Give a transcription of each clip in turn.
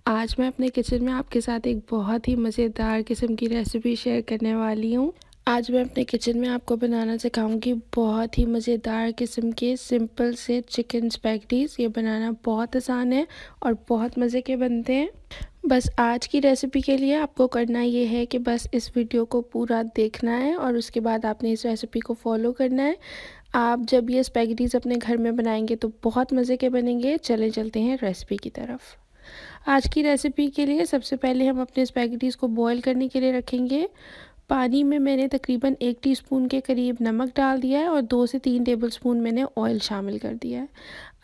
आज मैं अपने किचन में आपके साथ एक बहुत ही मज़ेदार किस्म की रेसिपी शेयर करने वाली हूँ। आज मैं अपने किचन में आपको बनाना सिखाऊंगी बहुत ही मज़ेदार किस्म के सिंपल से चिकन स्पैगेटीज़। ये बनाना बहुत आसान है और बहुत मज़े के बनते हैं। बस आज की रेसिपी के लिए आपको करना ये है कि बस इस वीडियो को पूरा देखना है और उसके बाद आपने इस रेसिपी को फॉलो करना है। आप जब ये स्पैगेटीज़ अपने घर में बनाएंगे तो बहुत मज़े के बनेंगे। चलते हैं रेसिपी की तरफ। आज की रेसिपी के लिए सबसे पहले हम अपने स्पैगेटीज़ को बॉईल करने के लिए रखेंगे। पानी में मैंने तकरीबन 1 टीस्पून के करीब नमक डाल दिया है और 2 से 3 टेबलस्पून मैंने ऑयल शामिल कर दिया है।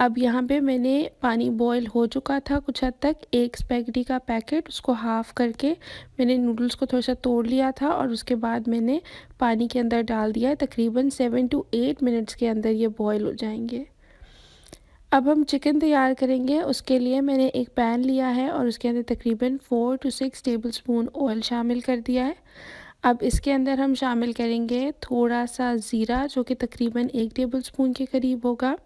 अब यहाँ पे मैंने पानी बॉईल हो चुका था कुछ हद तक। एक स्पैगेटी का पैकेट उसको हाफ़ करके मैंने नूडल्स को थोड़ा सा तोड़ लिया था और उसके बाद मैंने पानी के अंदर डाल दिया है। तकरीबन 7 to 8 मिनट्स के अंदर ये बॉयल हो जाएंगे। अब हम चिकन तैयार करेंगे। उसके लिए मैंने एक पैन लिया है और उसके अंदर तकरीबन 4 to 6 टेबलस्पून ऑयल शामिल कर दिया है। अब इसके अंदर हम शामिल करेंगे थोड़ा सा ज़ीरा, जो कि तकरीबन 1 टेबलस्पून के करीब होगा।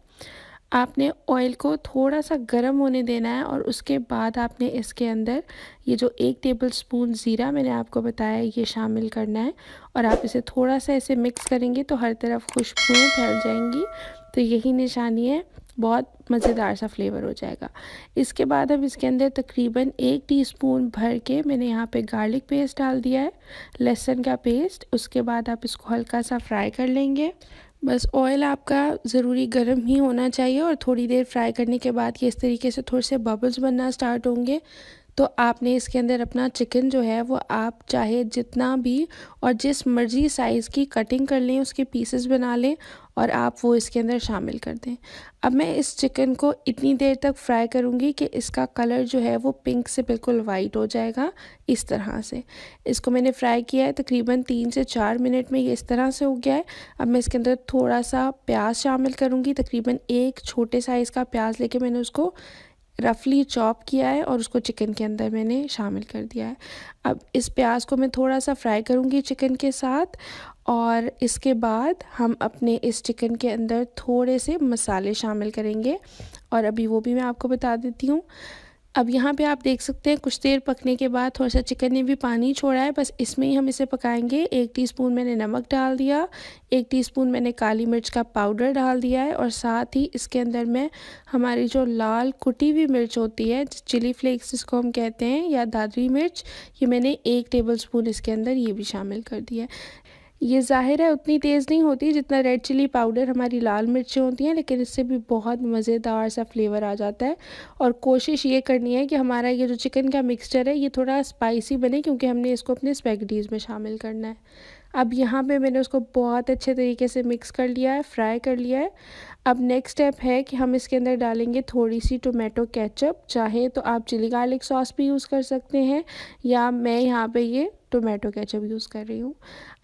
आपने ऑयल को थोड़ा सा गर्म होने देना है और उसके बाद आपने इसके अंदर ये जो 1 टेबलस्पून ज़ीरा मैंने आपको बताया ये शामिल करना है और आप इसे थोड़ा सा ऐसे मिक्स करेंगे तो हर तरफ खुशबुएं फैल जाएंगी। तो यही निशानी है, बहुत मज़ेदार सा फ्लेवर हो जाएगा। इसके बाद हम इसके अंदर तकरीबन 1 टीस्पून भर के मैंने यहाँ पे गार्लिक पेस्ट डाल दिया है, लहसुन का पेस्ट। उसके बाद आप इसको हल्का सा फ्राई कर लेंगे। बस ऑयल आपका ज़रूरी गर्म ही होना चाहिए और थोड़ी देर फ्राई करने के बाद ये इस तरीके से थोड़े से बबल्स बनना स्टार्ट होंगे। तो आपने इसके अंदर अपना चिकन जो है वो आप चाहे जितना भी और जिस मर्ज़ी साइज़ की कटिंग कर लें, उसके पीसेस बना लें और आप वो इसके अंदर शामिल कर दें। अब मैं इस चिकन को इतनी देर तक फ्राई करूँगी कि इसका कलर जो है वो पिंक से बिल्कुल वाइट हो जाएगा, इस तरह से। इसको मैंने फ्राई किया है तकरीबन 3 से 4 मिनट में, ये इस तरह से हो गया है। अब मैं इसके अंदर थोड़ा सा प्याज शामिल करूँगी। तकरीबन एक छोटे साइज़ का प्याज लेके मैंने उसको रफली चॉप किया है और उसको चिकन के अंदर मैंने शामिल कर दिया है। अब इस प्याज को मैं थोड़ा सा फ्राई करूँगी चिकन के साथ और इसके बाद हम अपने इस चिकन के अंदर थोड़े से मसाले शामिल करेंगे और अभी वो भी मैं आपको बता देती हूँ। अब यहाँ पे आप देख सकते हैं कुछ देर पकने के बाद थोड़ा सा चिकन ने भी पानी छोड़ा है। बस इसमें ही हम इसे पकाएंगे। 1 टीस्पून मैंने नमक डाल दिया, 1 टीस्पून मैंने काली मिर्च का पाउडर डाल दिया है और साथ ही इसके अंदर मैं हमारी जो लाल कुटी हुई मिर्च होती है, चिली फ्लेक्स जिसको हम कहते हैं, या दादरी मिर्च, ये मैंने 1 टेबलस्पून इसके अंदर ये भी शामिल कर दिया है। ये ज़ाहिर है उतनी तेज़ नहीं होती जितना रेड चिली पाउडर हमारी लाल मिर्चें होती हैं, लेकिन इससे भी बहुत मज़ेदार सा फ्लेवर आ जाता है। और कोशिश ये करनी है कि हमारा ये जो चिकन का मिक्सचर है ये थोड़ा स्पाइसी बने, क्योंकि हमने इसको अपने स्पैगेटीज़ में शामिल करना है। अब यहाँ पे मैंने उसको बहुत अच्छे तरीके से मिक्स कर लिया है, फ्राई कर लिया है। अब नेक्स्ट स्टेप है कि हम इसके अंदर डालेंगे थोड़ी सी टोमेटो केचप। चाहे तो आप चिली गार्लिक सॉस भी यूज़ कर सकते हैं, या मैं यहाँ पे ये टोमेटो केचप यूज़ कर रही हूँ।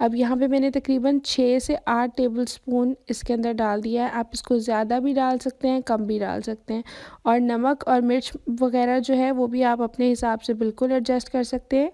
अब यहाँ पे मैंने तकरीबन 6 से 8 टेबलस्पून इसके अंदर डाल दिया है। आप इसको ज़्यादा भी डाल सकते हैं, कम भी डाल सकते हैं। और नमक और मिर्च वगैरह जो है वो भी आप अपने हिसाब से बिल्कुल एडजस्ट कर सकते हैं।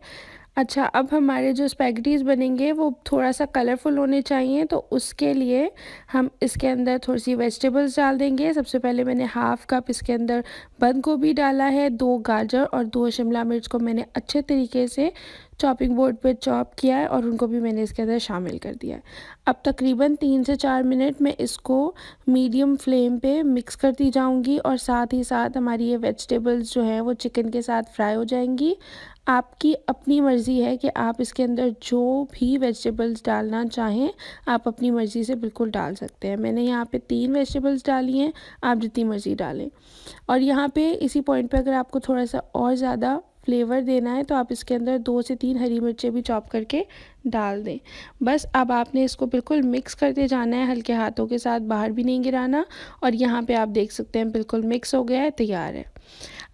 अच्छा, अब हमारे जो स्पैगेटीज़ बनेंगे वो थोड़ा सा कलरफुल होने चाहिए, तो उसके लिए हम इसके अंदर थोड़ी सी वेजिटेबल्स डाल देंगे। सबसे पहले मैंने हाफ़ कप इसके अंदर बंद गोभी डाला है, 2 गाजर और 2 शिमला मिर्च को मैंने अच्छे तरीके से चॉपिंग बोर्ड पे चॉप किया है और उनको भी मैंने इसके अंदर शामिल कर दिया है। अब तकरीबन 3 से 4 मिनट में इसको मीडियम फ्लेम पे मिक्स करती जाऊंगी और साथ ही साथ हमारी ये वेजिटेबल्स जो हैं वो चिकन के साथ फ्राई हो जाएंगी। आपकी अपनी मर्ज़ी है कि आप इसके अंदर जो भी वेजिटेबल्स डालना चाहें आप अपनी मर्ज़ी से बिल्कुल डाल सकते हैं। मैंने यहाँ पे 3 वेजिटेबल्स डाली हैं, आप जितनी मर्ज़ी डालें। और यहाँ पे इसी पॉइंट पे अगर आपको थोड़ा सा और ज़्यादा फ्लेवर देना है तो आप इसके अंदर 2 से 3 हरी मिर्चें भी चॉप करके डाल दें। बस अब आपने इसको बिल्कुल मिक्स करते जाना है, हल्के हाथों के साथ, बाहर भी नहीं गिराना। और यहाँ पे आप देख सकते हैं बिल्कुल मिक्स हो गया है, तैयार है।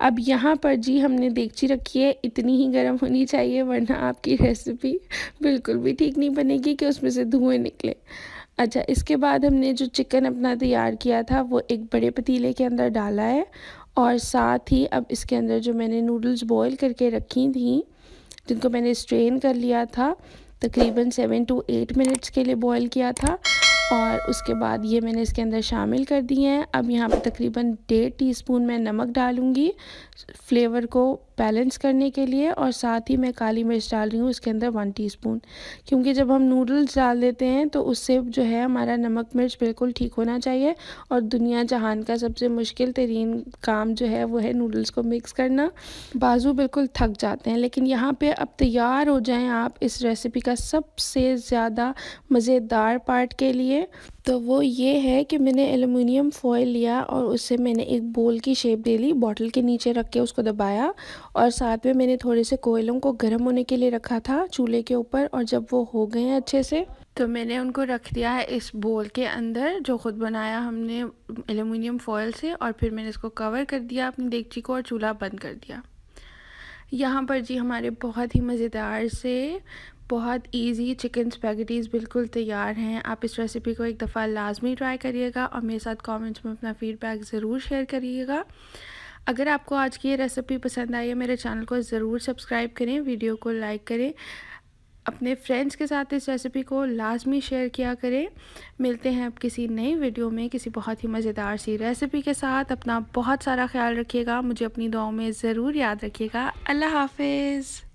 अब यहाँ पर जी हमने देगची रखी है, इतनी ही गर्म होनी चाहिए वरना आपकी रेसिपी बिल्कुल भी ठीक नहीं बनेगी कि उसमें से धुएँ निकले। अच्छा, इसके बाद हमने जो चिकन अपना तैयार किया था वो एक बड़े पतीले के अंदर डाला है और साथ ही अब इसके अंदर जो मैंने नूडल्स बॉईल करके रखी थी, जिनको मैंने स्ट्रेन कर लिया था, तकरीबन 7 to 8 मिनट्स के लिए बॉईल किया था और उसके बाद ये मैंने इसके अंदर शामिल कर दिए हैं। अब यहाँ पे तकरीबन 1.5 टीस्पून मैं नमक डालूँगी फ्लेवर को बैलेंस करने के लिए। और साथ ही मैं काली मिर्च डाल रही हूँ इसके अंदर 1 टीस्पून, क्योंकि जब हम नूडल्स डाल देते हैं तो उससे जो है हमारा नमक मिर्च बिल्कुल ठीक होना चाहिए। और दुनिया जहान का सबसे मुश्किल तरीन काम जो है वो है नूडल्स को मिक्स करना। बाजू बिल्कुल थक जाते हैं। लेकिन यहाँ पे अब तैयार हो जाएं आप इस रेसिपी का सबसे ज़्यादा मज़ेदार पार्ट के लिए, तो वो ये है कि मैंने एलुमिनियम फॉयल लिया और उससे मैंने एक बोल की शेप दे ली, बॉटल के नीचे रख के उसको दबाया। और साथ में मैंने थोड़े से कोयलों को गर्म होने के लिए रखा था चूल्हे के ऊपर। और जब वो हो गए हैं अच्छे से तो मैंने उनको रख दिया है इस बोल के अंदर जो ख़ुद बनाया हमने एलुमिनियम फॉयल से। और फिर मैंने इसको कवर कर दिया अपनी देगची को और चूल्हा बंद कर दिया। यहाँ पर जी हमारे बहुत ही मज़ेदार से बहुत इजी चिकन स्पैगेटीज़ बिल्कुल तैयार हैं। आप इस रेसिपी को एक दफ़ा लाजमी ट्राई करिएगा और मेरे साथ कमेंट्स में अपना फ़ीडबैक ज़रूर शेयर करिएगा। अगर आपको आज की ये रेसिपी पसंद आई है मेरे चैनल को ज़रूर सब्सक्राइब करें, वीडियो को लाइक करें, अपने फ्रेंड्स के साथ इस रेसिपी को लाजमी शेयर किया करें। मिलते हैं अब किसी नई वीडियो में किसी बहुत ही मज़ेदार सी रेसिपी के साथ। अपना बहुत सारा ख्याल रखिएगा, मुझे अपनी दुआओं में ज़रूर याद रखिएगा। अल्लाह हाफिज़।